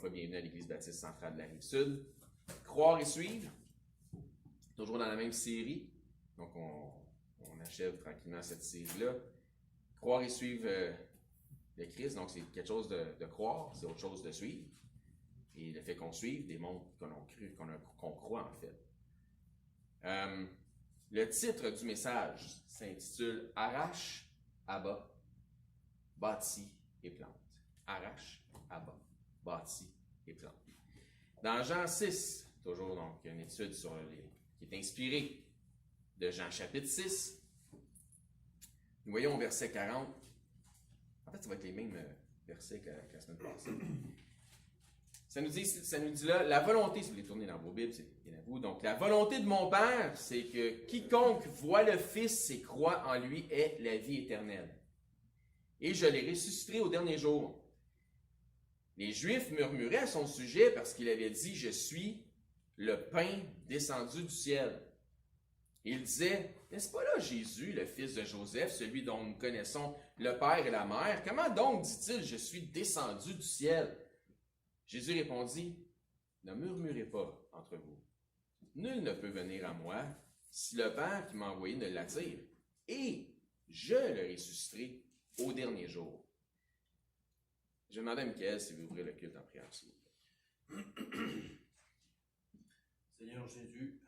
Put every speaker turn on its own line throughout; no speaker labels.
fois, bienvenue à l'Église baptiste centrale de la Rive-Sud. Croire et suivre, toujours dans la même série. Donc, on achève tranquillement cette série-là. Croire et suivre le Christ, donc c'est quelque chose de croire, c'est autre chose de suivre. Et le fait qu'on suive démontre qu'on croit en fait. Le titre du message s'intitule « Arrache, abat, bâtis et plante ». Arrache, abat, bâtis et plante. Dans Jean 6, toujours donc une étude qui est inspirée de Jean chapitre 6, nous voyons au verset 40. En fait, ça va être les mêmes versets que la semaine passée. Ça nous dit là, la volonté, si vous voulez tourner dans vos Bibles, c'est bien à vous. Donc, la volonté de mon Père, c'est que quiconque voit le Fils et croit en lui ait la vie éternelle. Et je les ressusciterai au dernier jour. Les Juifs murmuraient à son sujet parce qu'il avait dit « Je suis le pain descendu du ciel ». Il disait « N'est-ce pas là Jésus, le fils de Joseph, celui dont nous connaissons le Père et la Mère? Comment donc dit-il « Je suis descendu du ciel » Jésus répondit « Ne murmurez pas entre vous. Nul ne peut venir à moi si le Père qui m'a envoyé ne l'attire, et je le ressusciterai au dernier jour. » Je demandais à Michael si vous ouvrez le culte en prière, s'il vous plaît.
Seigneur Jésus,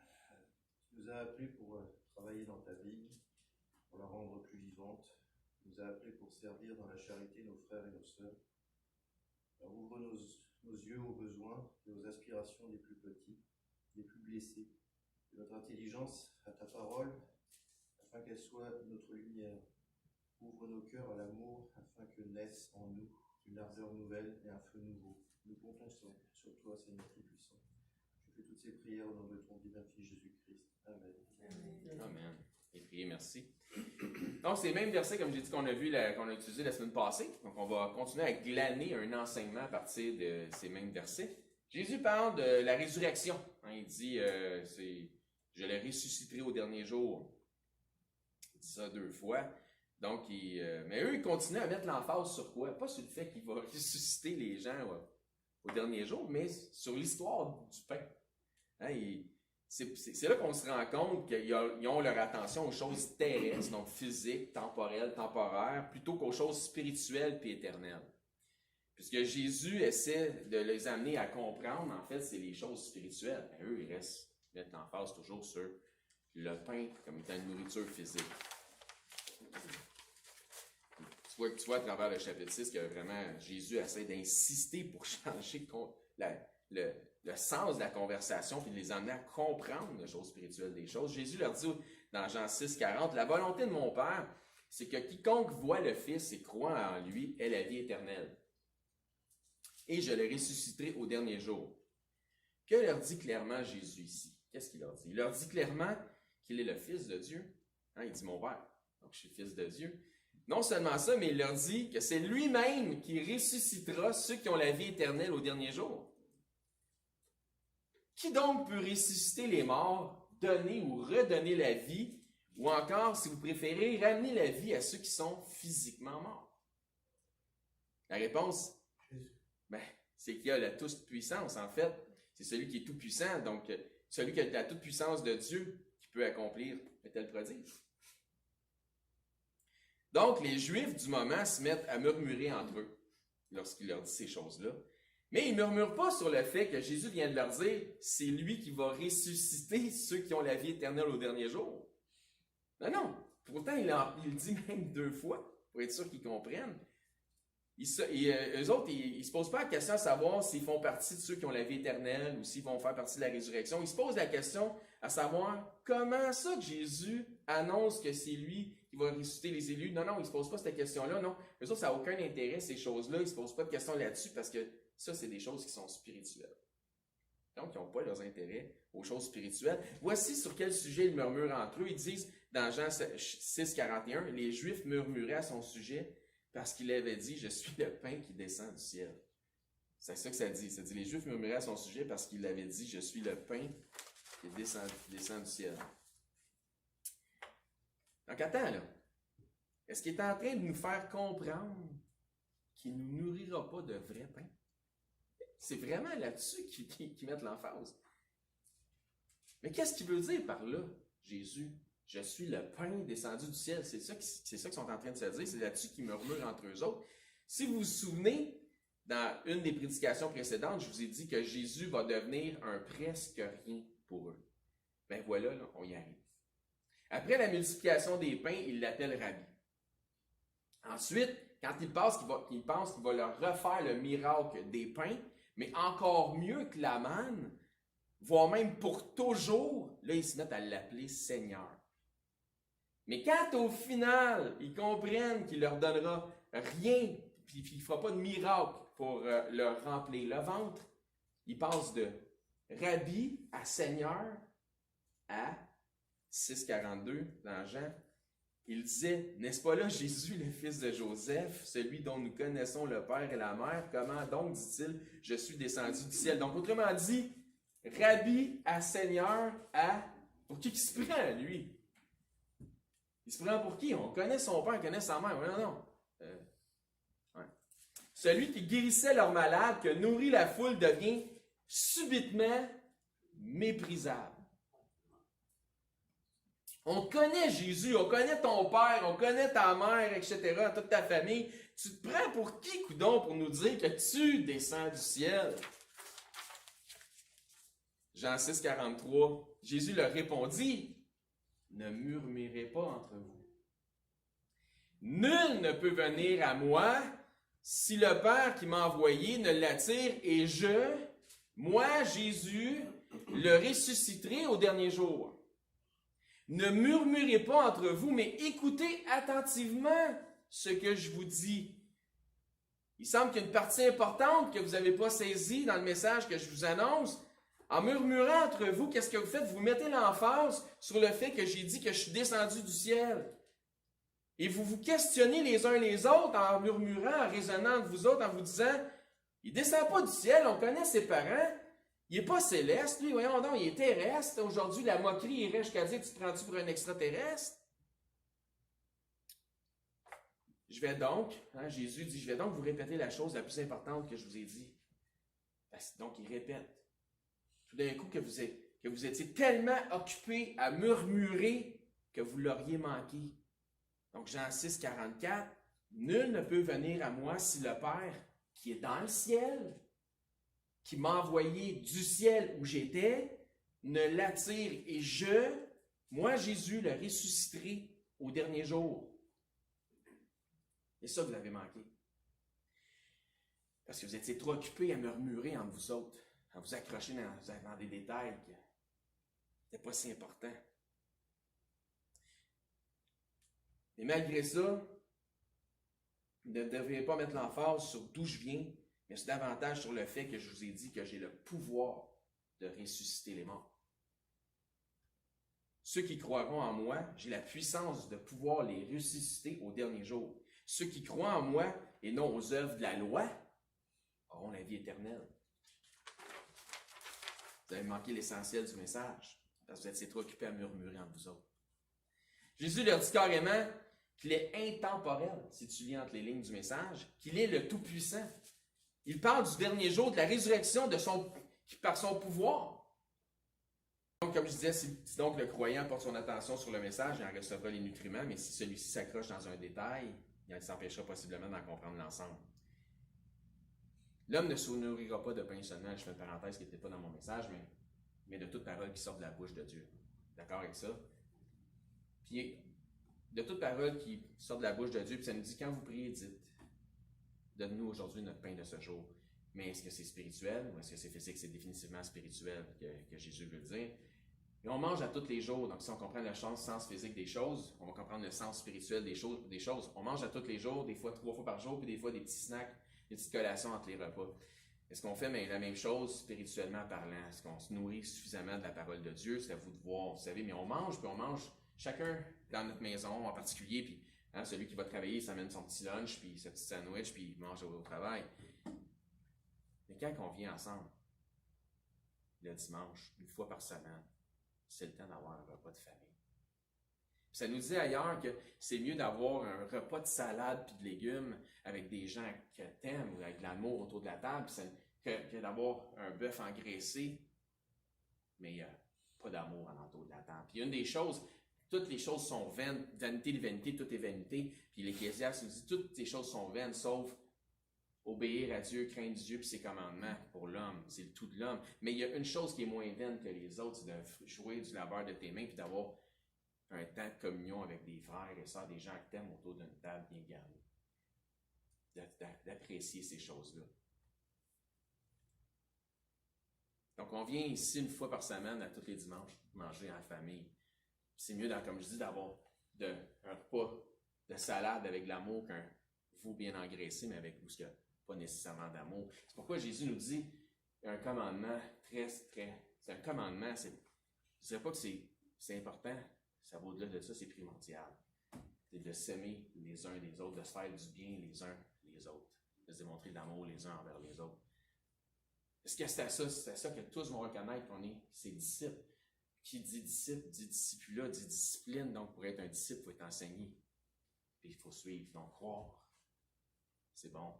tu nous as appelés pour travailler dans ta vigne, pour la rendre plus vivante. Tu nous as appelés pour servir dans la charité nos frères et nos sœurs. Alors ouvre nos yeux aux besoins et aux aspirations des plus petits, des plus blessés, et notre intelligence à ta parole, afin qu'elle soit notre lumière. Ouvre nos cœurs à l'amour, afin que naisse en nous une ardeur nouvelle et un feu nouveau. Nous comptons sur toi, Seigneur Tout-Puissant. Je fais toutes ces prières au nom de ton divin Fils Jésus-Christ. Amen.
Amen. Et priez, merci. Donc, c'est les mêmes versets, comme j'ai dit, qu'on a utilisé la semaine passée. Donc, on va continuer à glaner un enseignement à partir de ces mêmes versets. Jésus parle de la résurrection. Il dit, je le ressusciterai au dernier jour. Il dit ça 2 fois. Donc, mais eux, ils continuent à mettre l'emphase sur quoi? Pas sur le fait qu'il va ressusciter les gens au dernier jour, mais sur l'histoire du pain. C'est là qu'on se rend compte qu'ils ont leur attention aux choses terrestres, donc physiques, temporelles, temporaires, plutôt qu'aux choses spirituelles et éternelles. Puisque Jésus essaie de les amener à comprendre, en fait, c'est les choses spirituelles. Mais eux, ils mettent l'emphase toujours sur le pain comme étant une nourriture physique. Tu vois à travers le chapitre 6 que vraiment Jésus essaie d'insister pour changer le sens de la conversation puis de les amener à comprendre les choses spirituelles des choses. Jésus leur dit dans Jean 6, 40, « La volonté de mon Père, c'est que quiconque voit le Fils et croit en lui ait la vie éternelle. Et je le ressusciterai au dernier jour. » Que leur dit clairement Jésus ici? Qu'est-ce qu'il leur dit? Il leur dit clairement qu'il est le Fils de Dieu. Il dit « Mon Père, donc je suis Fils de Dieu. » Non seulement ça, mais il leur dit que c'est lui-même qui ressuscitera ceux qui ont la vie éternelle au dernier jour. Qui donc peut ressusciter les morts, donner ou redonner la vie, ou encore, si vous préférez, ramener la vie à ceux qui sont physiquement morts? La réponse, c'est qu'il y a la toute-puissance. En fait, c'est celui qui est tout-puissant, donc celui qui a la toute-puissance de Dieu qui peut accomplir un tel prodige. Donc, les Juifs du moment se mettent à murmurer entre eux lorsqu'il leur dit ces choses-là. Mais ils ne murmurent pas sur le fait que Jésus vient de leur dire « c'est lui qui va ressusciter ceux qui ont la vie éternelle au dernier jour ». Non. Pourtant, il le dit même 2 fois pour être sûr qu'ils comprennent. Eux autres, ils ne se posent pas la question à savoir s'ils font partie de ceux qui ont la vie éternelle ou s'ils vont faire partie de la résurrection. Ils se posent la question à savoir comment ça que Jésus annonce que c'est lui qui va ressusciter les élus. Non, ils ne se posent pas cette question-là. Non, eux autres, ça n'a aucun intérêt, ces choses-là. Ils ne se posent pas de questions là-dessus parce que ça, c'est des choses qui sont spirituelles. Donc, ils n'ont pas leurs intérêts aux choses spirituelles. Voici sur quel sujet ils murmurent entre eux. Ils disent, dans Jean 6, 41, « Les Juifs murmuraient à son sujet parce qu'il avait dit, je suis le pain qui descend du ciel. » C'est ça que ça dit. Ça dit, les Juifs murmuraient à son sujet parce qu'il avait dit, je suis le pain qui descend du ciel. Donc, attends, là. Est-ce qu'il est en train de nous faire comprendre qu'il ne nous nourrira pas de vrai pain? C'est vraiment là-dessus qu'ils mettent l'emphase. Mais qu'est-ce qu'il veut dire par là, Jésus? Je suis le pain descendu du ciel. C'est ça qu'ils sont en train de se dire. C'est là-dessus qu'ils murmurent entre eux autres. Si vous vous souvenez, dans une des prédications précédentes, je vous ai dit que Jésus va devenir un presque rien pour eux. Ben voilà, là, on y arrive. Après la multiplication des pains, il l'appelle Rabbi. Ensuite, quand il pense qu'il va leur refaire le miracle des pains, mais encore mieux que la manne, voire même pour toujours, là, ils se mettent à l'appeler Seigneur. Mais quand au final, ils comprennent qu'il leur donnera rien, puis il ne fera pas de miracle pour leur remplir le ventre, ils passent de Rabbi à Seigneur à 6,42 dans Jean. Il disait, n'est-ce pas là Jésus, le fils de Joseph, celui dont nous connaissons le Père et la Mère? Comment donc, dit-il, je suis descendu du ciel? Donc, autrement dit, Rabbi à Seigneur à... Pour qui il se prend, lui? Il se prend pour qui? On connaît son père, on connaît sa mère. Non. Ouais. Celui qui guérissait leurs malades, qui nourrit la foule, devient subitement méprisable. On connaît Jésus, on connaît ton père, on connaît ta mère, etc., toute ta famille. Tu te prends pour qui, coudon, pour nous dire que tu descends du ciel? Jean 6, 43, Jésus leur répondit, ne murmurez pas entre vous. Nul ne peut venir à moi si le Père qui m'a envoyé ne l'attire et moi, Jésus, le ressusciterai au dernier jour. Ne murmurez pas entre vous, mais écoutez attentivement ce que je vous dis. Il semble qu'il y a une partie importante que vous n'avez pas saisie dans le message que je vous annonce. En murmurant entre vous, qu'est-ce que vous faites? Vous mettez l'emphase sur le fait que j'ai dit que je suis descendu du ciel. Et vous vous questionnez les uns les autres en murmurant, en raisonnant de vous autres, en vous disant, il ne descend pas du ciel, on connaît ses parents. Il n'est pas céleste, lui, voyons donc, il est terrestre. Aujourd'hui, la moquerie irait jusqu'à dire, tu te prends-tu pour un extraterrestre? Jésus dit, je vais donc vous répéter la chose la plus importante que je vous ai dit. Donc, il répète. Tout d'un coup, que vous étiez tellement occupé à murmurer que vous l'auriez manqué. Donc, Jean 6, 44, nul ne peut venir à moi si le Père, qui est dans le ciel, qui m'a envoyé du ciel où j'étais, ne l'attire et moi Jésus, le ressusciterai au dernier jour. Et ça, vous l'avez manqué. Parce que vous étiez trop occupés à murmurer entre vous autres, à vous accrocher dans des détails qui n'étaient pas si importants. Et malgré ça, vous ne devriez pas mettre l'emphase sur d'où je viens, mais c'est davantage sur le fait que je vous ai dit que j'ai le pouvoir de ressusciter les morts. Ceux qui croiront en moi, j'ai la puissance de pouvoir les ressusciter au dernier jour. Ceux qui croient en moi et non aux œuvres de la loi auront la vie éternelle. Vous avez manqué l'essentiel du message, parce que vous étiez trop occupés à murmurer entre vous autres. Jésus leur dit carrément qu'il est intemporel, si tu lis entre les lignes du message, qu'il est le Tout-Puissant. Il parle du dernier jour, de la résurrection par son pouvoir. Donc, comme je disais, si donc le croyant porte son attention sur le message, il en recevra les nutriments, mais si celui-ci s'accroche dans un détail, il s'empêchera possiblement d'en comprendre l'ensemble. L'homme ne se nourrira pas de pain seulement, je fais une parenthèse qui n'était pas dans mon message, mais de toute parole qui sort de la bouche de Dieu. D'accord avec ça? Puis, de toute parole qui sort de la bouche de Dieu, puis ça nous dit, quand vous priez, dites, donne-nous aujourd'hui notre pain de ce jour. Mais est-ce que c'est spirituel ou est-ce que c'est physique? C'est définitivement spirituel que Jésus veut dire. Et on mange à tous les jours. Donc, si on comprend le sens physique des choses, on va comprendre le sens spirituel des choses. On mange à tous les jours, des fois 3 fois par jour, puis des fois des petits snacks, des petites collations entre les repas. Est-ce qu'on fait la même chose spirituellement parlant? Est-ce qu'on se nourrit suffisamment de la parole de Dieu? C'est à vous de voir, vous savez, mais on mange, puis on mange chacun dans notre maison en particulier, puis celui qui va travailler, il s'amène son petit lunch, puis sa petite sandwich, puis il mange au travail. Mais quand on vient ensemble, le dimanche, une fois par semaine, c'est le temps d'avoir un repas de famille. Puis ça nous dit ailleurs que c'est mieux d'avoir un repas de salade puis de légumes avec des gens que t'aimes ou avec de l'amour autour de la table. que d'avoir un bœuf engraissé, mais il n'y a pas d'amour en entour de la tente. Puis une des choses, toutes les choses sont vaines, vanité de vanité, tout est vanité. Puis l'Ecclésiaste nous dit, toutes ces choses sont vaines, sauf obéir à Dieu, craindre Dieu, puis ses commandements pour l'homme. C'est le tout de l'homme. Mais il y a une chose qui est moins vaine que les autres, c'est de jouer du labeur de tes mains, puis d'avoir un temps de communion avec des frères et sœurs, des gens que t'aimes autour d'une table bien garnie. D'apprécier ces choses-là. Donc, on vient ici une fois par semaine, à tous les dimanches, manger en famille. C'est mieux, comme je dis, d'avoir un repas de salade avec de l'amour qu'un veau bien engraissé, mais avec ce qu'il n'y a pas nécessairement d'amour. C'est pourquoi Jésus nous dit un commandement c'est un commandement, je ne dirais pas que c'est important, ça va au-delà de ça, c'est primordial. C'est de s'aimer les uns les autres, de se faire du bien les uns les autres, de se démontrer de l'amour les uns envers les autres. Est-ce que c'est à ça que tous vont reconnaître qu'on est ses disciples? Qui dit disciple, dit discipula, dit discipline. Donc, pour être un disciple, il faut être enseigné. Puis il faut suivre. Donc, croire, c'est bon.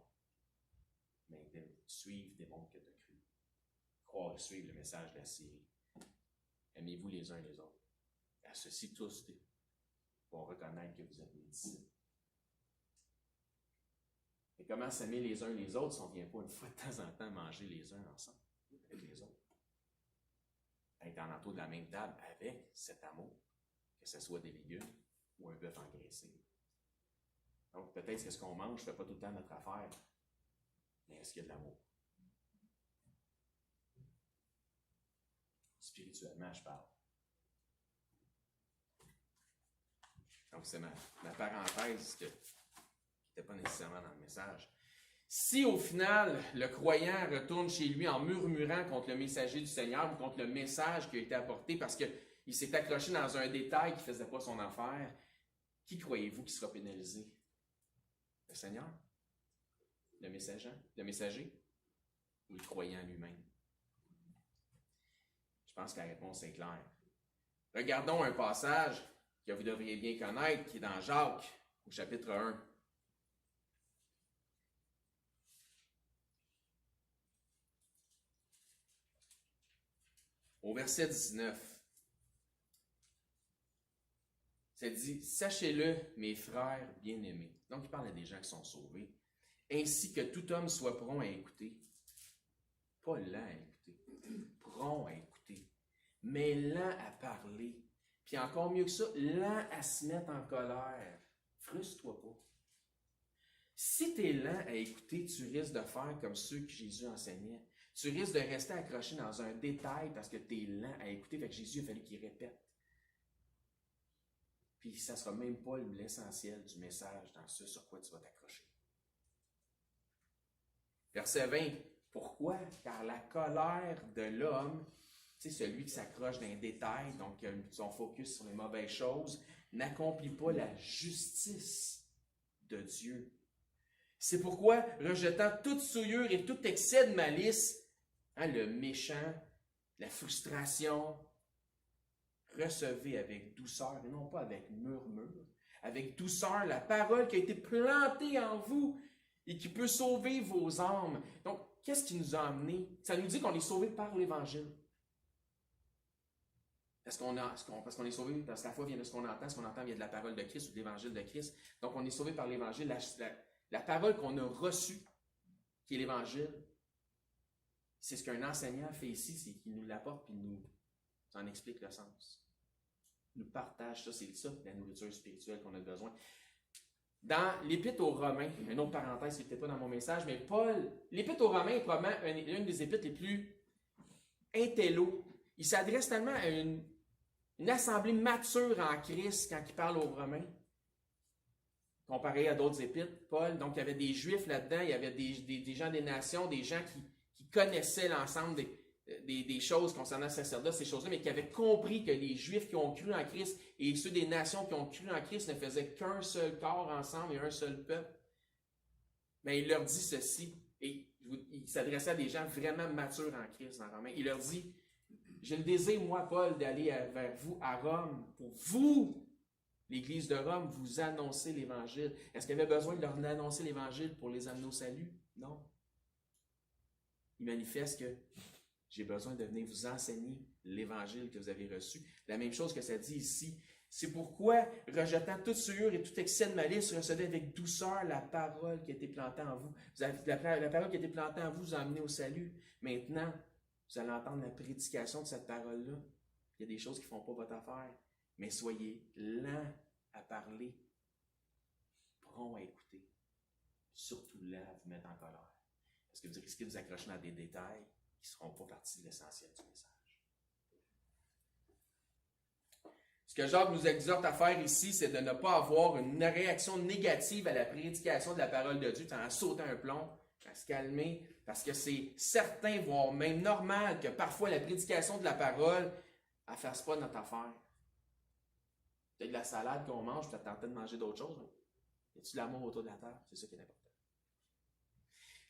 Mais suivre démontre que tu as cru. Croire et suivre le message de la série. Aimez-vous les uns les autres. À ceci, tous vont reconnaître que vous êtes mes disciples. Et comment s'aimer les uns les autres si on ne vient pas une fois de temps en temps manger les uns ensemble avec les autres? Être en entour de la même table avec cet amour, que ce soit des légumes ou un bœuf engraissé. Donc, peut-être que ce qu'on mange ne fait pas tout le temps notre affaire, mais est-ce qu'il y a de l'amour? Spirituellement, je parle. Donc, c'est ma parenthèse qui n'était pas nécessairement dans le message. Si au final, le croyant retourne chez lui en murmurant contre le messager du Seigneur ou contre le message qui a été apporté parce qu'il s'est accroché dans un détail qui ne faisait pas son affaire, qui croyez-vous qui sera pénalisé? Le Seigneur? Le messager? Ou le croyant lui-même? Je pense que la réponse est claire. Regardons un passage que vous devriez bien connaître, qui est dans Jacques, au chapitre 1. Au verset 19, ça dit « Sachez-le, mes frères bien-aimés ». Donc, il parle à des gens qui sont sauvés. « Ainsi que tout homme soit prompt à écouter. » Pas lent à écouter. Prompt à écouter. Mais lent à parler. Puis encore mieux que ça, lent à se mettre en colère. Frustre-toi pas. Si tu es lent à écouter, tu risques de faire comme ceux que Jésus enseignait. Tu risques de rester accroché dans un détail parce que tu es lent à écouter. Fait que Jésus a fallu qu'il répète. Puis ça ne sera même pas l'essentiel du message dans ce sur quoi tu vas t'accrocher. Verset 20. Pourquoi? Car la colère de l'homme, c'est celui qui s'accroche dans un détail, donc qui a son focus sur les mauvaises choses, n'accomplit pas la justice de Dieu. C'est pourquoi, rejetant toute souillure et tout excès de malice, le méchant, la frustration, recevez avec douceur, et non pas avec murmure, avec douceur la parole qui a été plantée en vous et qui peut sauver vos âmes. Donc, qu'est-ce qui nous a amenés? Ça nous dit qu'on est sauvé par l'Évangile. Parce qu'on est sauvé, parce que la foi vient de ce qu'on entend vient de la parole de Christ ou de l'Évangile de Christ. Donc, on est sauvé par l'Évangile. La parole qu'on a reçue, qui est l'Évangile, c'est ce qu'un enseignant fait ici, c'est qu'il nous l'apporte et nous en explique le sens. Il nous partage ça, c'est ça, la nourriture spirituelle qu'on a besoin. Dans l'Épître aux Romains, une autre parenthèse, ce n'était pas dans mon message, mais l'Épître aux Romains est probablement l'une des épîtres les plus intello. Il s'adresse tellement à une assemblée mature en Christ quand il parle aux Romains, comparé à d'autres épîtres, Paul. Donc, il y avait des Juifs là-dedans, il y avait des gens des nations, des gens qui connaissaient l'ensemble des choses concernant le sacerdoce, ces choses-là, mais qui avaient compris que les Juifs qui ont cru en Christ et ceux des nations qui ont cru en Christ ne faisaient qu'un seul corps ensemble et un seul peuple. Mais il leur dit ceci, et il s'adressait à des gens vraiment matures en Christ dans Romains. Il leur dit, j'ai le désir, moi, Paul, d'aller vers vous à Rome, pour vous, l'Église de Rome, vous annoncer l'Évangile. Est-ce qu'il y avait besoin de leur annoncer l'Évangile pour les amener au salut? Non. il manifeste que j'ai besoin de venir vous enseigner l'Évangile que vous avez reçu. La même chose que ça dit ici. C'est pourquoi, rejetant toute souillure et tout excès de malice, recevez avec douceur la parole qui a été plantée en vous. La parole qui a été plantée en vous vous a amené au salut. Maintenant, vous allez entendre la prédication de cette parole-là. Il y a des choses qui ne font pas votre affaire. Mais soyez lents à parler, prompts à écouter. Surtout lents à vous mettre en colère. Parce que vous risquez de vous accrocher dans des détails qui ne seront pas partie de l'essentiel du message. Ce que Jacques nous exhorte à faire ici, c'est de ne pas avoir une réaction négative à la prédication de la parole de Dieu, en sautant un plomb, à se calmer, parce que c'est certain, voire même normal, que parfois la prédication de la parole ne fasse pas notre affaire. Il y a de la salade qu'on mange, puis tu as tenté de manger d'autres choses. Y a-t-il de l'amour autour de la table? C'est ça qui est important.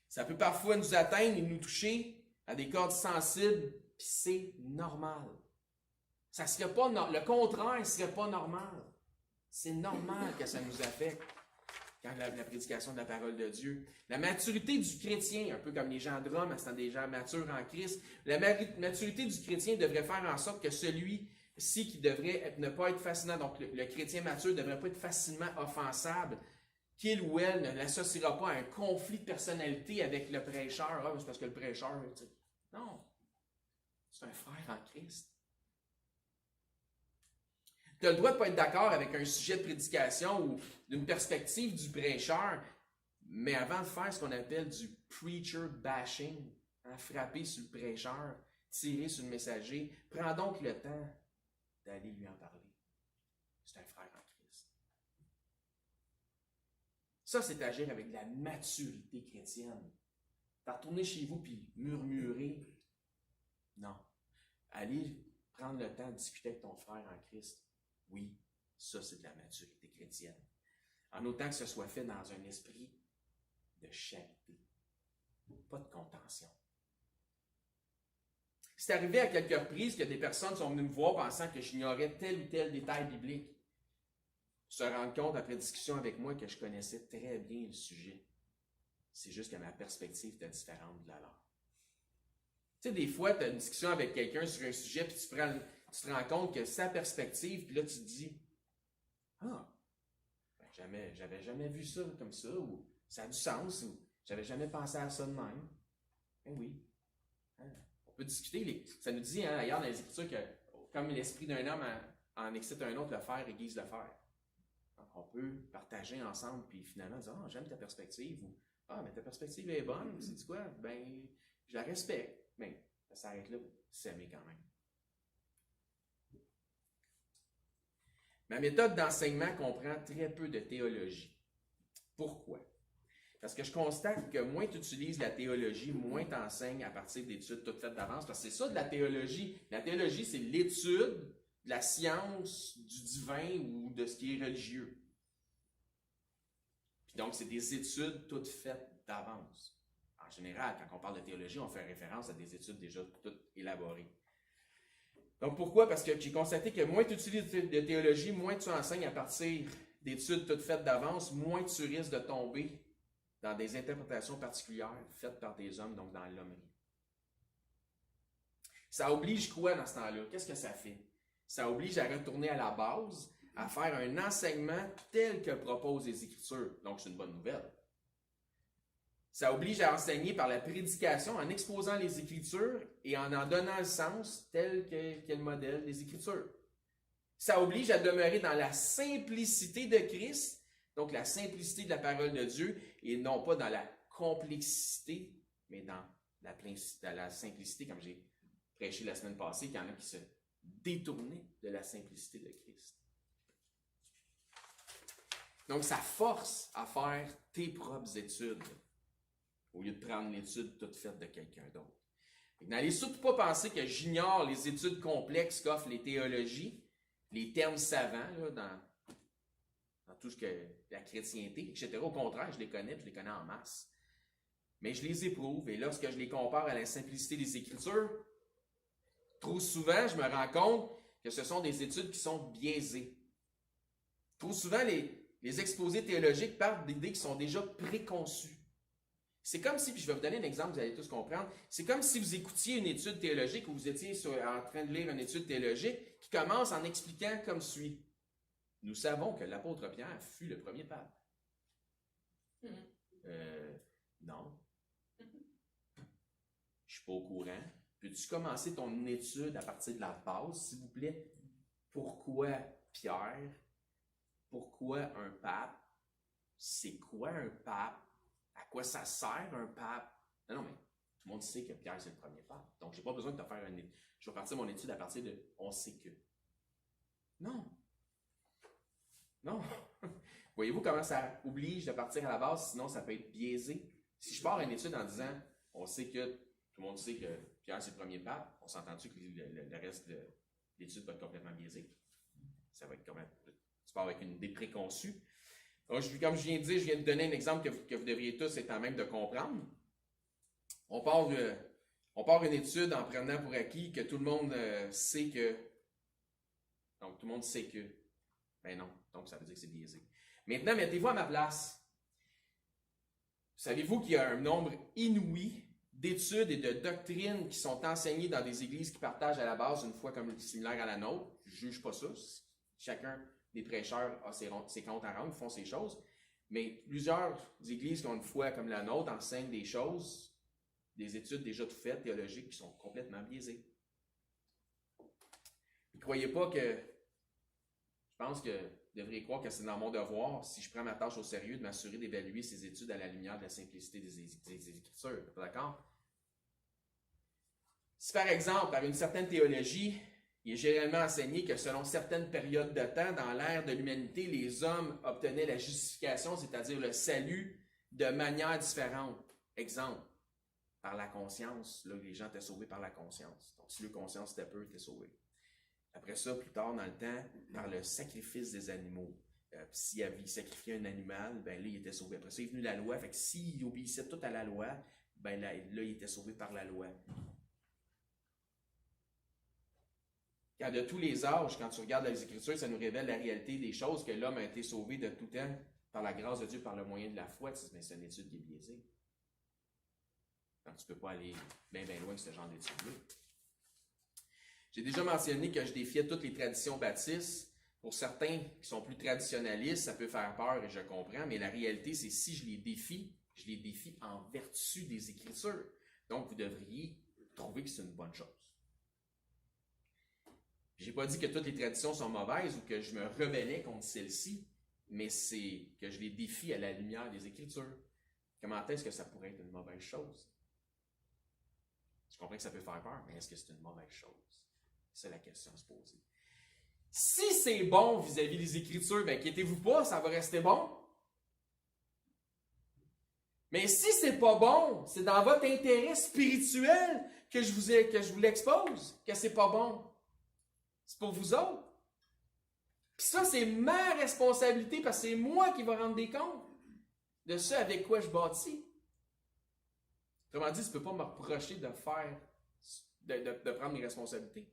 Ça peut parfois nous atteindre et nous toucher à des cordes sensibles, puis c'est normal. Ça serait pas le contraire ne serait pas normal. C'est normal que ça nous affecte quand la prédication de la parole de Dieu. La maturité du chrétien, un peu comme les gens de Rome, étant des gens matures en Christ, la maturité du chrétien devrait faire en sorte que celui-ci qui devrait ne pas être fascinant, donc le chrétien mature ne devrait pas être facilement offensable, qu'il ou elle ne l'associera pas à un conflit de personnalité avec le prêcheur. Ah, c'est parce que le prêcheur, tu sais. Non. C'est un frère en Christ. Tu as le droit de ne pas être d'accord avec un sujet de prédication ou d'une perspective du prêcheur, mais avant de faire ce qu'on appelle du preacher bashing, frapper sur le prêcheur, tirer sur le messager, prends donc le temps d'aller lui en parler. C'est un frère en Christ. Ça, c'est agir avec de la maturité chrétienne. Pas retourner chez vous puis murmurer. Non. Allez prendre le temps de discuter avec ton frère en Christ. Oui, ça, c'est de la maturité chrétienne. En autant que ce soit fait dans un esprit de charité, pas de contention. C'est arrivé à quelques reprises que des personnes sont venues me voir pensant que j'ignorais tel ou tel détail biblique. Se rendre compte après discussion avec moi que je connaissais très bien le sujet. C'est juste que ma perspective était différente de la leur. Tu sais, des fois, tu as une discussion avec quelqu'un sur un sujet, puis tu te rends compte que sa perspective, puis là, tu te dis « Ah, j'avais jamais vu ça comme ça, ou ça a du sens, ou j'avais jamais pensé à ça de même. » Ben oui. On peut discuter. Ça nous dit ailleurs dans les Écritures que comme l'esprit d'un homme en excite un autre, le fer aiguise le fer. Donc, on peut partager ensemble, puis finalement dire « Ah, j'aime ta perspective », ou « Ah, mais ta perspective est bonne, c'est quoi? Ben, je la respecte. » Mais ça s'arrête là, s'aimer quand même. Ma méthode d'enseignement comprend très peu de théologie. Pourquoi? Parce que je constate que moins tu utilises la théologie, moins tu enseignes à partir d'études toutes faites d'avance. Parce que c'est ça de la théologie. La théologie, c'est l'étude de la science du divin ou de ce qui est religieux. Puis donc, c'est des études toutes faites d'avance. En général, quand on parle de théologie, on fait référence à des études déjà toutes élaborées. Donc, pourquoi? Parce que j'ai constaté que moins tu utilises de théologie, moins tu enseignes à partir d'études toutes faites d'avance, moins tu risques de tomber dans des interprétations particulières faites par des hommes, donc dans l'hommerie. Ça oblige quoi dans ce temps-là? Qu'est-ce que ça fait? Ça oblige à retourner à la base, à faire un enseignement tel que proposent les Écritures. Donc, c'est une bonne nouvelle. Ça oblige à enseigner par la prédication en exposant les Écritures et en donnant le sens tel qu'est le modèle des Écritures. Ça oblige à demeurer dans la simplicité de Christ, donc la simplicité de la parole de Dieu, et non pas dans la complexité, mais dans la simplicité, comme j'ai prêché la semaine passée, qu'il y en a qui se détournaient de la simplicité de Christ. Donc, ça force à faire tes propres études, au lieu de prendre l'étude toute faite de quelqu'un d'autre. N'allez surtout pas penser que j'ignore les études complexes qu'offrent les théologies, les termes savants là, dans tout ce que la chrétienté, etc. Au contraire, je les connais en masse. Mais je les éprouve, et lorsque je les compare à la simplicité des Écritures, trop souvent, je me rends compte que ce sont des études qui sont biaisées. Trop souvent, les exposés théologiques partent d'idées qui sont déjà préconçues. C'est comme si, puis je vais vous donner un exemple, vous allez tous comprendre, c'est comme si vous écoutiez une étude théologique ou vous étiez en train de lire une étude théologique qui commence en expliquant comme suit. Nous savons que l'apôtre Pierre fut le premier pape. Non. Je ne suis pas au courant. Peux-tu commencer ton étude à partir de la base, s'il vous plaît? Pourquoi Pierre? Pourquoi un pape? C'est quoi un pape? À quoi ça sert un pape? Non, mais tout le monde sait que Pierre, c'est le premier pape. Donc, je n'ai pas besoin de te faire une... Je vais partir mon étude à partir de « on sait que ». Non. Non. Voyez-vous comment ça oblige de partir à la base, sinon ça peut être biaisé. Si je pars à une étude en disant « on sait que », tout le monde sait que Pierre, c'est le premier pape, on s'entend-tu que le reste de l'étude va être complètement biaisé? Ça va être comment? Tu pars avec une idée préconçue. Donc, comme je viens de dire, je viens de donner un exemple que vous devriez tous être en même de comprendre. On part une étude en prenant pour acquis que tout le monde sait que. Donc, tout le monde sait que. Ben non, donc ça veut dire que c'est biaisé. Maintenant, mettez-vous à ma place. Savez-vous qu'il y a un nombre inouï d'études et de doctrines qui sont enseignées dans des églises qui partagent à la base une foi comme similaire à la nôtre? Je ne juge pas ça. Chacun des prêcheurs a ses comptes à rendre, font ses choses. Mais plusieurs églises qui ont une foi comme la nôtre enseignent des choses, des études déjà toutes faites, théologiques, qui sont complètement biaisées. Ne croyez pas que... Je pense que vous devriez croire que c'est dans mon devoir, si je prends ma tâche au sérieux, de m'assurer d'évaluer ces études à la lumière de la simplicité des Écritures. D'accord? Si par exemple, par une certaine théologie, il est généralement enseigné que selon certaines périodes de temps, dans l'ère de l'humanité, les hommes obtenaient la justification, c'est-à-dire le salut, de manière différente. Exemple, par la conscience. Là, les gens étaient sauvés par la conscience. Donc, si leur conscience était peu, ils étaient sauvés. Après ça, plus tard dans le temps, par le sacrifice des animaux. S'il avait sacrifié un animal, ben là, il était sauvé. Après ça, il est venu la loi. Fait que s'il obéissait tout à la loi, ben là, il était sauvé par la loi. Quand de tous les âges, quand tu regardes les Écritures, ça nous révèle la réalité des choses, que l'homme a été sauvé de tout temps par la grâce de Dieu, par le moyen de la foi. Tu dis, mais c'est une étude qui est biaisée. Donc, tu ne peux pas aller bien loin de ce genre d'étude-là. J'ai déjà mentionné que je défiais toutes les traditions baptistes. Pour certains qui sont plus traditionnalistes, ça peut faire peur et je comprends, mais la réalité, c'est si je les défie en vertu des Écritures. Donc, vous devriez trouver que c'est une bonne chose. Je n'ai pas dit que toutes les traditions sont mauvaises ou que je me rebellais contre celles-ci, mais c'est que je les défie à la lumière des Écritures. Comment est-ce que ça pourrait être une mauvaise chose? Je comprends que ça peut faire peur, mais est-ce que c'est une mauvaise chose? C'est la question à se poser. Si c'est bon vis-à-vis des Écritures, ben inquiétez-vous pas, ça va rester bon. Mais si c'est pas bon, c'est dans votre intérêt spirituel que je vous l'expose, que c'est pas bon. C'est pour vous autres. Puis ça, c'est ma responsabilité parce que c'est moi qui vais rendre des comptes de ce avec quoi je bâtis. Autrement dit, tu ne peux pas me reprocher de faire, de prendre mes responsabilités.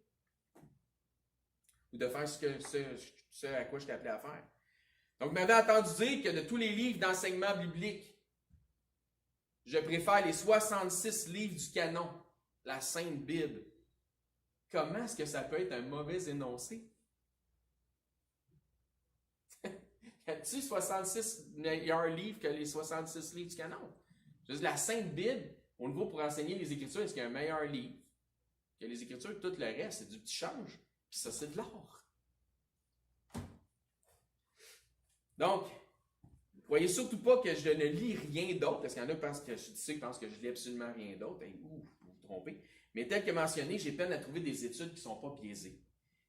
Ou de faire ce à quoi je t'ai appelé à faire. Donc, vous m'avez entendu dire que de tous les livres d'enseignement biblique, je préfère les 66 livres du canon, la Sainte Bible. Comment est-ce que ça peut être un mauvais énoncé? Y a-t-il 66 meilleurs livres que les 66 livres du canon? Je veux dire, la Sainte Bible, au niveau pour enseigner les Écritures, est-ce qu'il y a un meilleur livre que les Écritures? Tout le reste, c'est du petit change. Puis ça, c'est de l'or. Donc, ne croyez surtout pas que je ne lis rien d'autre, parce qu'il y en a qui pensent que je lis absolument rien d'autre. Et, vous vous trompez. Mais tel que mentionné, j'ai peine à trouver des études qui ne sont pas biaisées.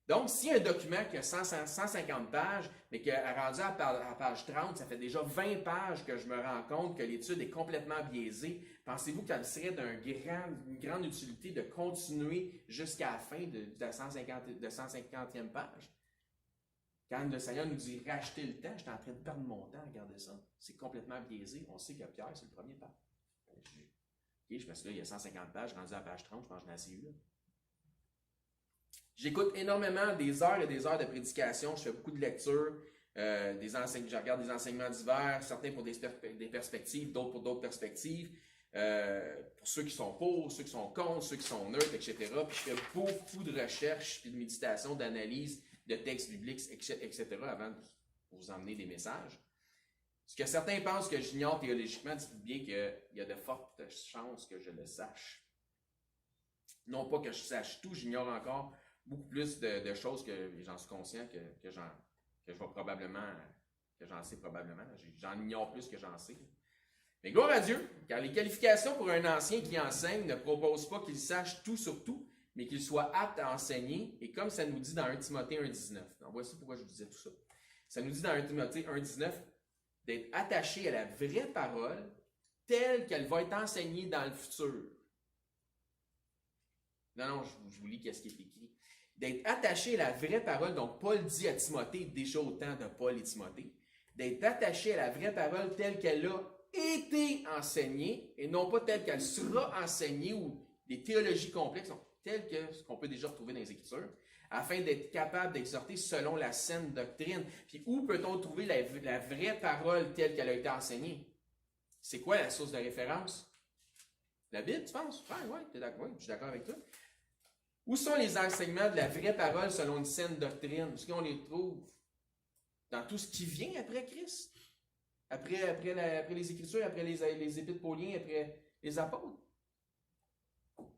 Donc, s'il y a un document qui a 150 pages, mais qui est rendu à page 30, ça fait déjà 20 pages que je me rends compte que l'étude est complètement biaisée, pensez-vous qu'elle serait d'une grande utilité de continuer jusqu'à la fin de la 150e page? Quand le Seigneur nous dit « racheter le temps », j'étais en train de perdre mon temps, regardez ça. C'est complètement biaisé. On sait que Pierre, c'est le premier pape. Je pense que là, il y a 150 pages, rendu à la page 30, je pense que je n'ai assez eu là. J'écoute énormément des heures et des heures de prédication. Je fais beaucoup de lectures, je regarde des enseignements divers, certains pour des perspectives, d'autres pour d'autres perspectives. pour ceux qui sont pour, ceux qui sont contre, ceux qui sont neutres, etc. Puis je fais beaucoup de recherches, puis de méditation, d'analyse de textes bibliques, etc. avant de vous emmener des messages. Ce que certains pensent que j'ignore théologiquement, dites bien qu'il y a de fortes chances que je le sache. Non pas que je sache tout, j'ignore encore beaucoup plus de choses que j'en suis conscient que je vais probablement, que j'en sais probablement. J'en ignore plus que j'en sais. Mais gloire à Dieu, car les qualifications pour un ancien qui enseigne ne proposent pas qu'il sache tout sur tout, mais qu'il soit apte à enseigner, et comme ça nous dit dans 1 Timothée 1,19. Donc voici pourquoi je vous disais tout ça. Ça nous dit dans 1 Timothée 1,19 d'être attaché à la vraie parole telle qu'elle va être enseignée dans le futur. Non, je vous lis qu'est-ce qui est écrit. D'être attaché à la vraie parole, donc Paul dit à Timothée, déjà au temps de Paul et Timothée, d'être attaché à la vraie parole telle qu'elle a été enseignée, et non pas telle qu'elle sera enseignée, ou des théologies complexes, donc telles que ce qu'on peut déjà retrouver dans les Écritures, afin d'être capable d'exhorter selon la saine doctrine. Puis où peut-on trouver la vraie parole telle qu'elle a été enseignée? C'est quoi la source de référence? La Bible, tu penses? Oui, tu es d'accord, je suis d'accord avec toi. Où sont les enseignements de la vraie parole selon une saine doctrine? Où est-ce qu'on les trouve? Dans tout ce qui vient après Christ? Après les Écritures, après les épîtres pauliens, après les apôtres?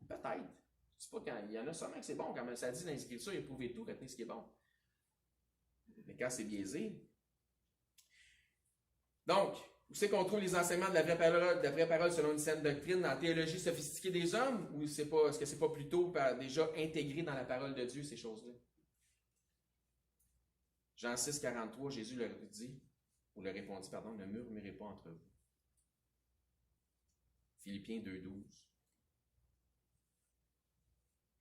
Peut-être. Je ne sais pas quand. Il y en a sûrement que c'est bon. Quand ça dit dans les Écritures, éprouvez tout, retenez ce qui est bon. Mais quand c'est biaisé. Donc, où c'est qu'on trouve les enseignements de la vraie parole selon une saine doctrine dans la théologie sophistiquée des hommes, ou est-ce que c'est pas plutôt déjà intégré dans la parole de Dieu, ces choses-là? Jean 6, 43, Jésus leur dit, ou leur répondit, pardon, ne murmurez pas entre vous. Philippiens 2, 12.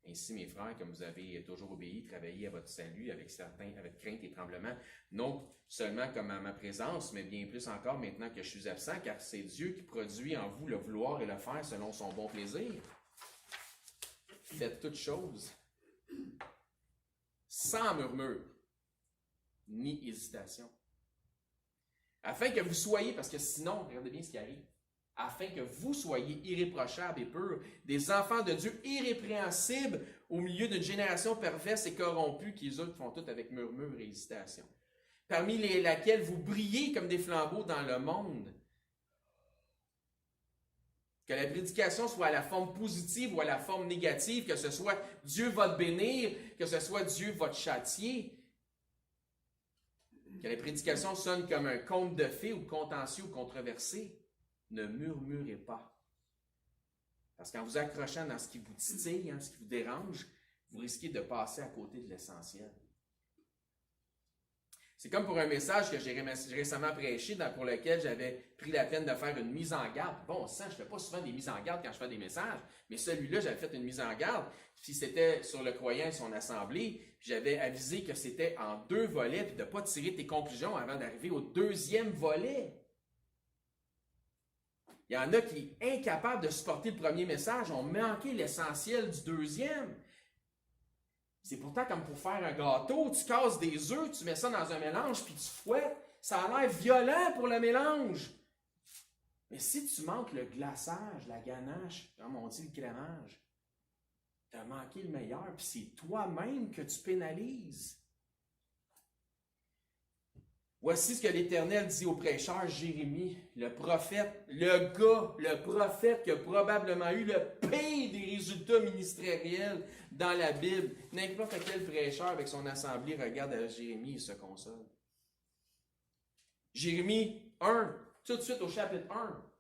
Ainsi, mes frères, comme vous avez toujours obéi, travaillez à votre salut avec crainte et tremblement, non seulement comme à ma présence, mais bien plus encore maintenant que je suis absent, car c'est Dieu qui produit en vous le vouloir et le faire selon son bon plaisir. Faites toutes choses sans murmure, ni hésitation. Afin que vous soyez, parce que sinon, regardez bien ce qui arrive, afin que vous soyez irréprochables et purs, des enfants de Dieu irrépréhensibles au milieu d'une génération perverse et corrompue qui, eux autres, font tout avec murmure et hésitation. Parmi laquelle vous brillez comme des flambeaux dans le monde. Que la prédication soit à la forme positive ou à la forme négative, que ce soit Dieu va te bénir, que ce soit Dieu va te châtier. Que la prédication sonne comme un conte de fées ou contentieux ou controversé. Ne murmurez pas. Parce qu'en vous accrochant dans ce qui vous titille, ce qui vous dérange, vous risquez de passer à côté de l'essentiel. C'est comme pour un message que j'ai récemment prêché, pour lequel j'avais pris la peine de faire une mise en garde. Bon sang, je ne fais pas souvent des mises en garde quand je fais des messages, mais celui-là, j'avais fait une mise en garde, puis c'était sur le croyant et son assemblée, puis j'avais avisé que c'était en 2 volets, puis de ne pas tirer tes conclusions avant d'arriver au 2e volet. Il y en a qui, incapables de supporter le premier message, ont manqué l'essentiel du 2e. C'est pourtant comme pour faire un gâteau, tu casses des œufs, tu mets ça dans un mélange, puis tu fouettes. Ça a l'air violent pour le mélange. Mais si tu manques le glaçage, la ganache, comme on dit le crémage, tu as manqué le meilleur, puis c'est toi-même que tu pénalises. Voici ce que l'Éternel dit au prêcheur Jérémie, le prophète, le prophète qui a probablement eu le pire des résultats ministériels dans la Bible. N'importe quel prêcheur avec son assemblée regarde à Jérémie et se console. Jérémie 1, tout de suite au chapitre 1,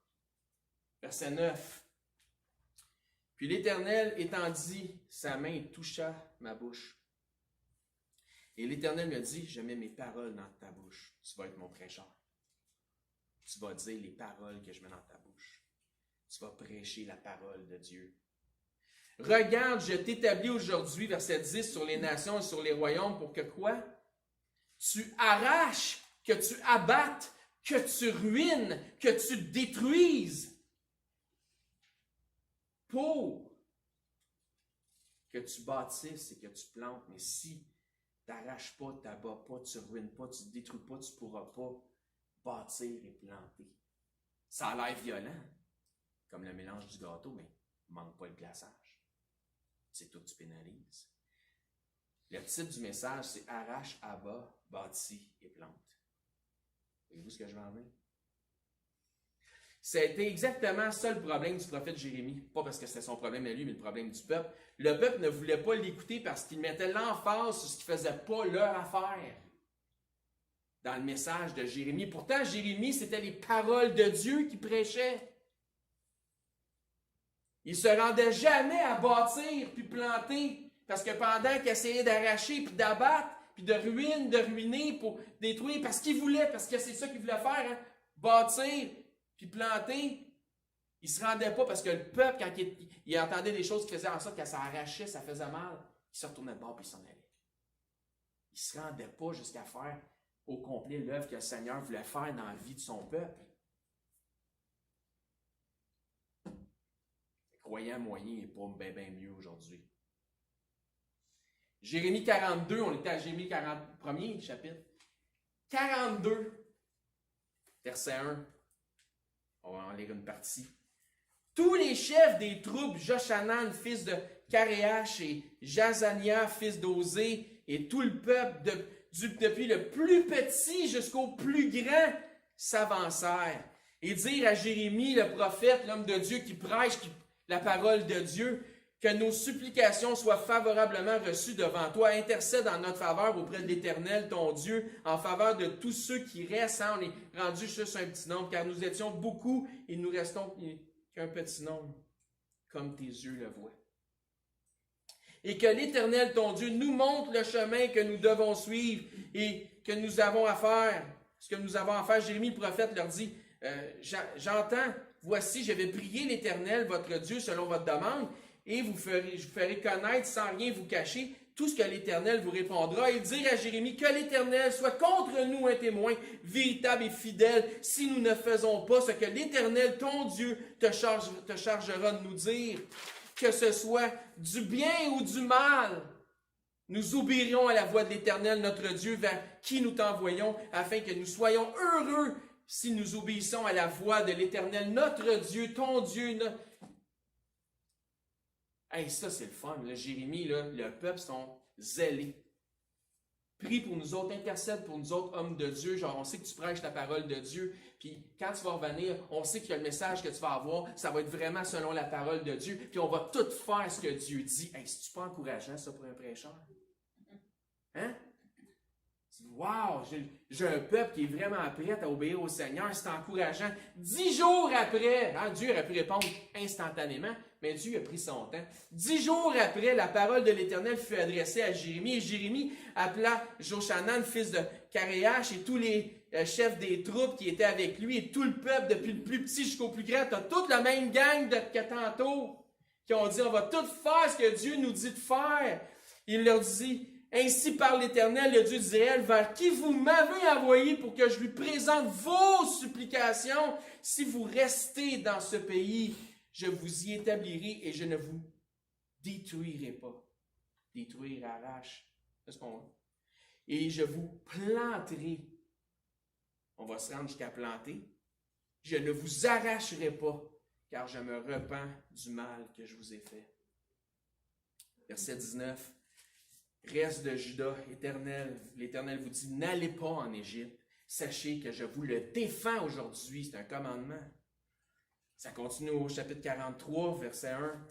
verset 9. Puis l'Éternel étendit sa main et toucha ma bouche. Et l'Éternel me dit, je mets mes paroles dans ta bouche. Tu vas être mon prêcheur. Tu vas dire les paroles que je mets dans ta bouche. Tu vas prêcher la parole de Dieu. Regarde, je t'établis aujourd'hui, verset 10, sur les nations et sur les royaumes pour que quoi? Tu arraches, que tu abattes, que tu ruines, que tu détruises. Pour que tu bâtisses et que tu plantes. Mais si tu n'arraches pas, tu n'abats pas, tu ne ruines pas, tu ne détruis pas, tu ne pourras pas bâtir et planter. Ça a l'air violent comme le mélange du gâteau, mais il ne manque pas le glaçage. C'est tout, tu pénalises. Le titre du message, c'est « Arrache, abat, bâtis et plante ». Voyez-vous ce que je veux en dire? C'était exactement ça le problème du prophète Jérémie. Pas parce que c'était son problème à lui, mais le problème du peuple. Le peuple ne voulait pas l'écouter parce qu'il mettait l'emphase sur ce qui ne faisait pas leur affaire dans le message de Jérémie. Pourtant, Jérémie, c'était les paroles de Dieu qu'il prêchait. Il ne se rendait jamais à bâtir puis planter, parce que pendant qu'il essayait d'arracher puis d'abattre, puis de ruiner pour détruire, parce qu'il voulait, parce que c'est ça qu'il voulait faire, hein, bâtir puis planter, il ne se rendait pas parce que le peuple, quand il entendait des choses qui faisaient en sorte que ça arrachait, ça faisait mal, il se retournait de bord puis il s'en allait. Il ne se rendait pas jusqu'à faire au complet l'œuvre que le Seigneur voulait faire dans la vie de son peuple. Croyant moyen n'est pas bien mieux aujourd'hui. Jérémie 42, on était à Jérémie 41er chapitre. 42, verset 1. On va en lire une partie. Tous les chefs des troupes, Joshanan, fils de Karéach, et Jazania, fils d'Osée, et tout le peuple, depuis le plus petit jusqu'au plus grand, s'avancèrent. Et dirent à Jérémie, le prophète, l'homme de Dieu qui prêche la parole de Dieu, que nos supplications soient favorablement reçues devant toi. Intercède en notre faveur auprès de l'Éternel, ton Dieu, en faveur de tous ceux qui restent. On est rendu juste un petit nombre, car nous étions beaucoup et nous restons qu'un petit nombre, comme tes yeux le voient. Et que l'Éternel, ton Dieu, nous montre le chemin que nous devons suivre et que nous avons à faire. Ce que nous avons à faire, Jérémie, le prophète, leur dit, j'entends, voici, je vais prier l'Éternel, votre Dieu, selon votre demande, et je vous ferai connaître sans rien vous cacher tout ce que l'Éternel vous répondra. Et dire à Jérémie que l'Éternel soit contre nous un témoin véritable et fidèle si nous ne faisons pas ce que l'Éternel, ton Dieu, te chargera de nous dire. Que ce soit du bien ou du mal, nous obéirons à la voix de l'Éternel, notre Dieu, vers qui nous t'envoyons, afin que nous soyons heureux si nous obéissons à la voix de l'Éternel, notre Dieu, ton Dieu. Hey, ça, c'est le fun. Là, Jérémie, là, le peuple sont zélés. Prie pour nous autres, intercède pour nous autres, hommes de Dieu. Genre, on sait que tu prêches la parole de Dieu. Puis quand tu vas revenir, on sait que le message que tu vas avoir, ça va être vraiment selon la parole de Dieu. Puis on va tout faire ce que Dieu dit. Hey, c'est-tu pas encourageant, ça, pour un prêcheur? Hein? Wow, j'ai un peuple qui est vraiment prêt à obéir au Seigneur. C'est encourageant. 10 jours après, hein, Dieu aurait pu répondre instantanément, mais Dieu a pris son temps. 10 jours après, la parole de l'Éternel fut adressée à Jérémie, et Jérémie appela Joshanan, fils de Karéach, et tous les chefs des troupes qui étaient avec lui, et tout le peuple, depuis le plus petit jusqu'au plus grand. Tu as toute la même gang que tantôt, qui ont dit, on va tout faire ce que Dieu nous dit de faire. Il leur dit, ainsi parle l'Éternel, le Dieu d'Israël, vers qui vous m'avez envoyé pour que je lui présente vos supplications. Si vous restez dans ce pays, je vous y établirai et je ne vous détruirai pas. Détruire, arrache. C'est ce qu'on voit. Et je vous planterai. On va se rendre jusqu'à planter. Je ne vous arracherai pas, car je me repens du mal que je vous ai fait. Verset 19. Reste de Juda, l'Éternel vous dit, n'allez pas en Égypte. Sachez que je vous le défends aujourd'hui. C'est un commandement. Ça continue au chapitre 43, verset 1.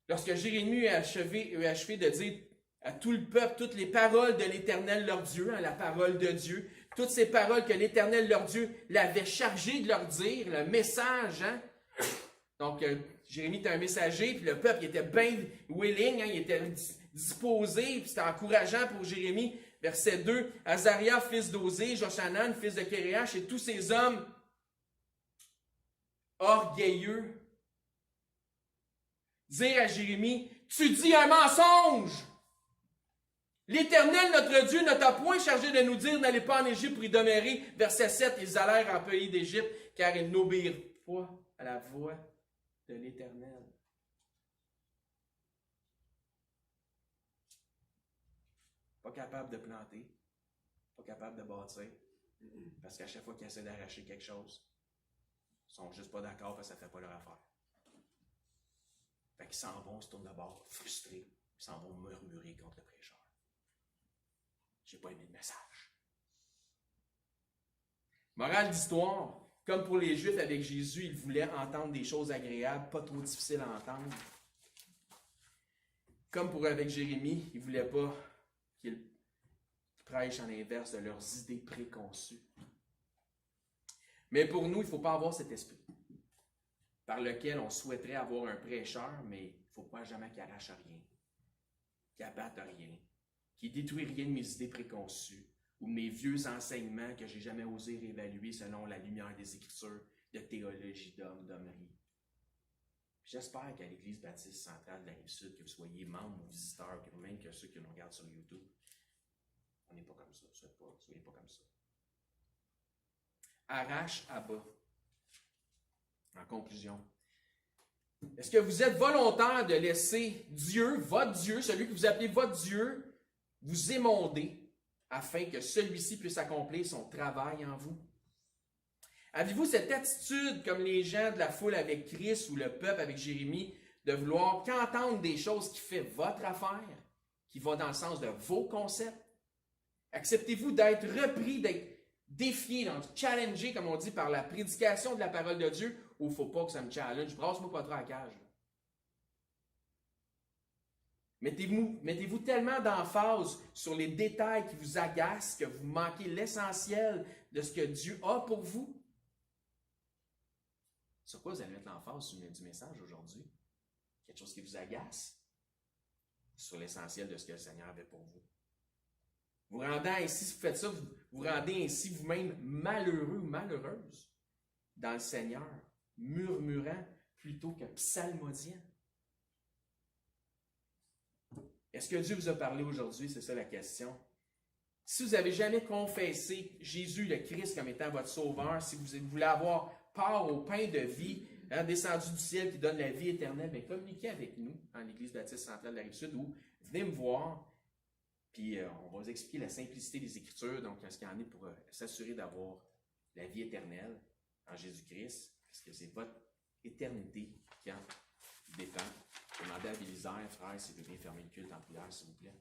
Lorsque Jérémie a achevé de dire à tout le peuple toutes les paroles de l'Éternel leur Dieu, hein, la parole de Dieu, toutes ces paroles que l'Éternel leur Dieu l'avait chargé de leur dire, le message. Hein? Donc, Jérémie était un messager, puis le peuple il était bien willing, hein, il était disposé, puis c'était encourageant pour Jérémie. Verset 2, Azaria, fils d'Osée, Joshanan, fils de Karéach, et tous ces hommes orgueilleux, dire à Jérémie, tu dis un mensonge! L'Éternel, notre Dieu, ne t'a point chargé de nous dire, n'allez pas en Égypte pour y demeurer. Verset 7, ils allèrent en pays d'Égypte, car ils n'obéirent pas à la voix de l'Éternel. Pas capable de planter, pas capable de bâtir, parce qu'à chaque fois qu'ils essaient d'arracher quelque chose, Ils sont juste pas d'accord parce que ça ne fait pas leur affaire. Fait qu'ils s'en vont, se tournent de bord, frustrés. Ils s'en vont murmurer contre le prêcheur. J'ai pas aimé le message. Morale d'histoire, comme pour les Juifs avec Jésus, ils voulaient entendre des choses agréables, pas trop difficiles à entendre. Comme pour avec Jérémie, ils ne voulaient pas qu'il prêche en inverse de leurs idées préconçues. Mais pour nous, il ne faut pas avoir cet esprit par lequel on souhaiterait avoir un prêcheur, mais il ne faut pas jamais qu'il arrache rien, qu'il abatte rien, qu'il détruit rien de mes idées préconçues ou de mes vieux enseignements que je n'ai jamais osé réévaluer selon la lumière des Écritures, de théologie d'homme, d'hommerie. J'espère qu'à l'Église baptiste centrale de la Rive-Sud, que vous soyez membre ou visiteur, que même que ceux qui nous regardent sur YouTube, on n'est pas comme ça. Soyez pas comme ça. Arrache à bas. En conclusion, est-ce que vous êtes volontaire de laisser Dieu, votre Dieu, celui que vous appelez votre Dieu, vous émonder afin que celui-ci puisse accomplir son travail en vous? Avez-vous cette attitude, comme les gens de la foule avec Christ ou le peuple avec Jérémie, de vouloir qu'entendre des choses qui font votre affaire, qui vont dans le sens de vos concepts? Acceptez-vous d'être repris, d'être défié, donc challengé, comme on dit, par la prédication de la parole de Dieu, ou il ne faut pas que ça me challenge? Brasse-moi pas trop à la cage. Mettez-vous tellement d'emphase sur les détails qui vous agacent que vous manquez l'essentiel de ce que Dieu a pour vous. Sur quoi vous allez mettre l'emphase du message aujourd'hui? Quelque chose qui vous agace? Sur l'essentiel de ce que le Seigneur avait pour vous. Vous rendez ainsi, si vous faites ça, vous rendez ainsi vous-même malheureux ou malheureuse dans le Seigneur, murmurant plutôt que psalmodiant. Est-ce que Dieu vous a parlé aujourd'hui? C'est ça la question. Si vous n'avez jamais confessé Jésus le Christ comme étant votre sauveur, si vous voulez avoir part au pain de vie, descendu du ciel qui donne la vie éternelle, bien, communiquez avec nous en l'Église baptiste centrale de la Rive-Sud ou venez me voir, puis on va vous expliquer la simplicité des Écritures, donc ce qu'il y en est pour s'assurer d'avoir la vie éternelle en Jésus-Christ, parce que c'est votre éternité qui en dépend. Demandez à Bélisaire, frère, s'il veut bien fermer le culte en prière, s'il vous plaît.